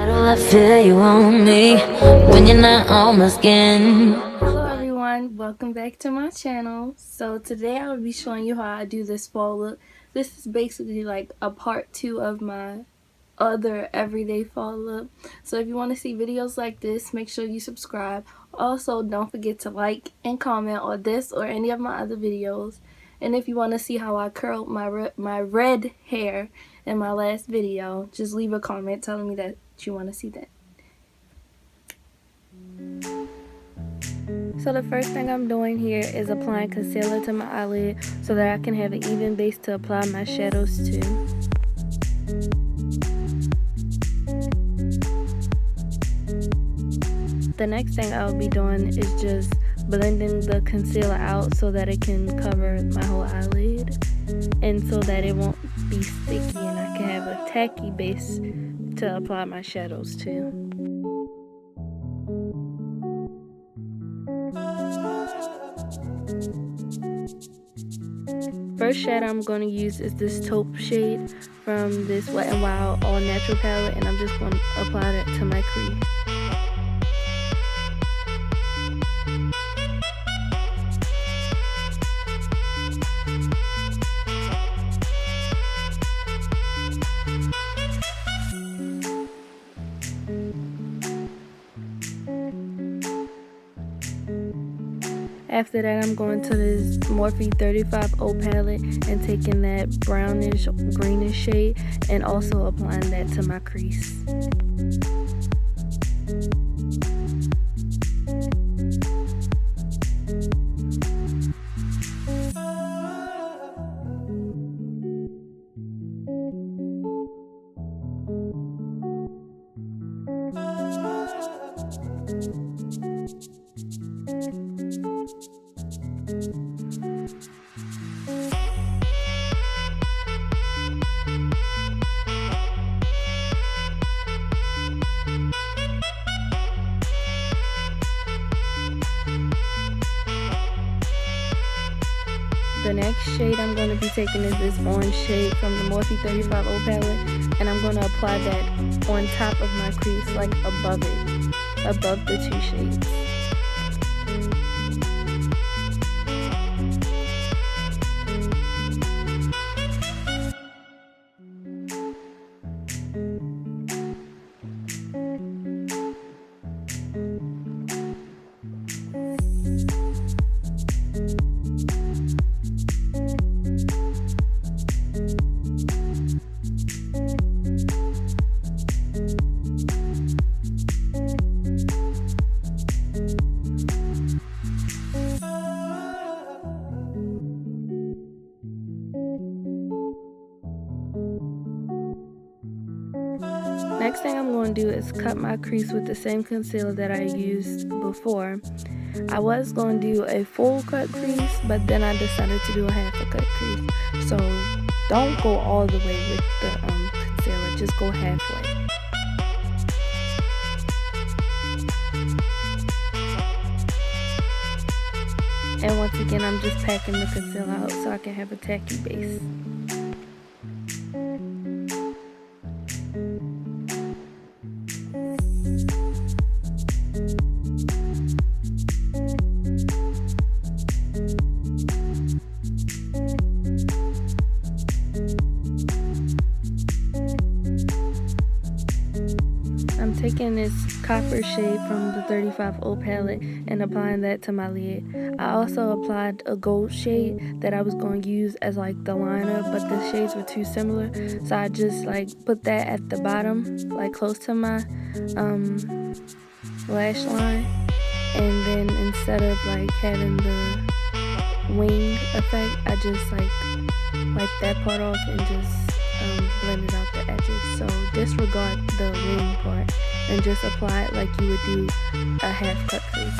How do I feel you on me when you're not on my skin? Hello everyone, welcome back to my channel. So today I will be showing you how I do this fall look. This is basically like a part 2 of my other everyday fall look. So if you want to see videos like this, make sure you subscribe. Also, don't forget to like and comment on this or any of my other videos. And if you want to see how I curled my red hair in my last video, just leave a comment telling me that you want to see that. So the first thing I'm doing here is applying concealer to my eyelid so that I can have an even base to apply my shadows to. The next thing I'll be doing is just blending the concealer out so that it can cover my whole eyelid and so that it won't be sticky and I can have a tacky base to apply my shadows to. First shade I'm going to use is this taupe shade from this Wet n Wild all natural palette, and I'm just going to apply that to my crease. After that, I'm going to this Morphe 35O palette and taking that brownish greenish shade and also applying that to my crease. The next shade I'm going to be taking is this orange shade from the Morphe 35O palette, and I'm going to apply that on top of my crease, like above it, above the two shades. Next thing I'm going to do is cut my crease with the same concealer that I used before. I was going to do a full cut crease, but then I decided to do a half a cut crease. So don't go all the way with the concealer, just go halfway. And once again, I'm just packing the concealer out so I can have a tacky base. I'm taking this copper shade from the 35O palette and applying that to my lid. I also applied a gold shade that I was going to use as like the liner, but the shades were too similar, so I just like put that at the bottom, like close to my lash line, and then instead of like having the wing effect, I just like wipe that part off and just blended out the edges. So disregard the wing part and just apply it like you would do a half cut crease.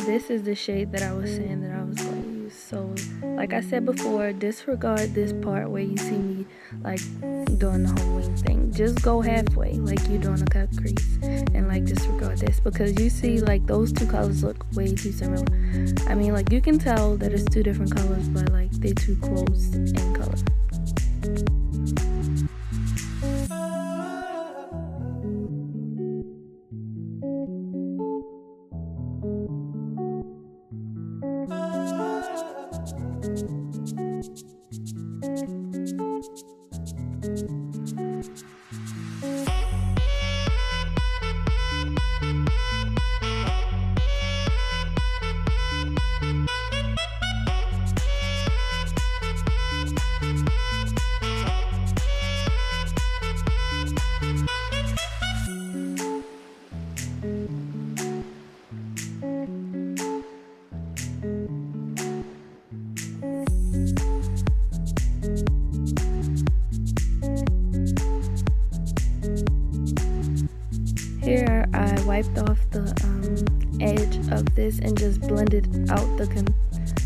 This is the shade that I was saying that I was going to use. So like I said before, disregard this part where you see me like doing the whole wing thing. Just go halfway like you're doing a cut crease, and like disregard this, because you see like those two colors look way too similar. I mean, like you can tell that it's two different colors, but like they're too close in color. Here I wiped off the edge of this and just blended out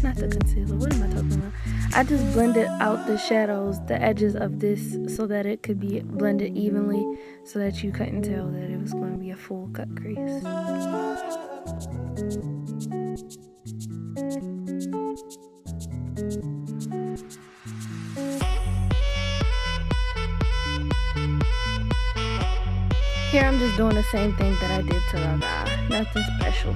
not the concealer, what am I talking about? I just blended out the shadows, the edges of this, so that it could be blended evenly, so that you couldn't tell that it was going to be a full cut crease. Here I'm just doing the same thing that I did to the other eye, nothing special.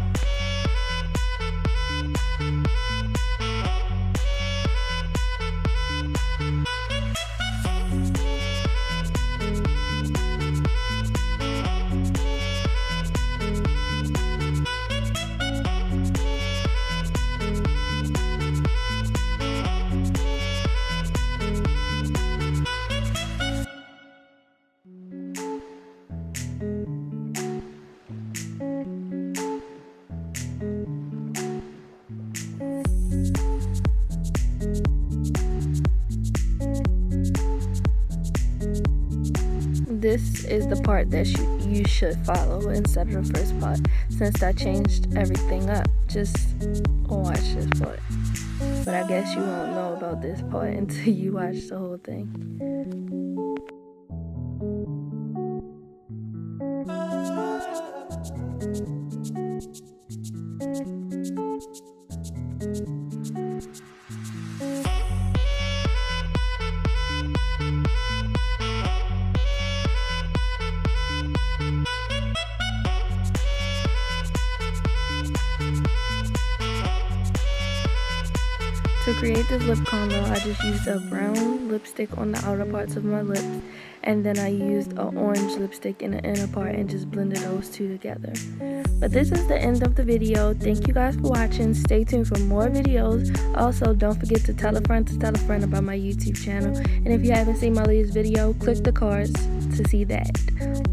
This is the part that you should follow instead of the first part, since I changed everything up. Just watch this part. But I guess you won't know about this part until you watch the whole thing. To create this lip combo, I just used a brown lipstick on the outer parts of my lips, and then I used an orange lipstick in the inner part and just blended those two together. But this is the end of the video. Thank you guys for watching. Stay tuned for more videos. Also, don't forget to tell a friend about my YouTube channel. And if you haven't seen my latest video, click the cards to see that.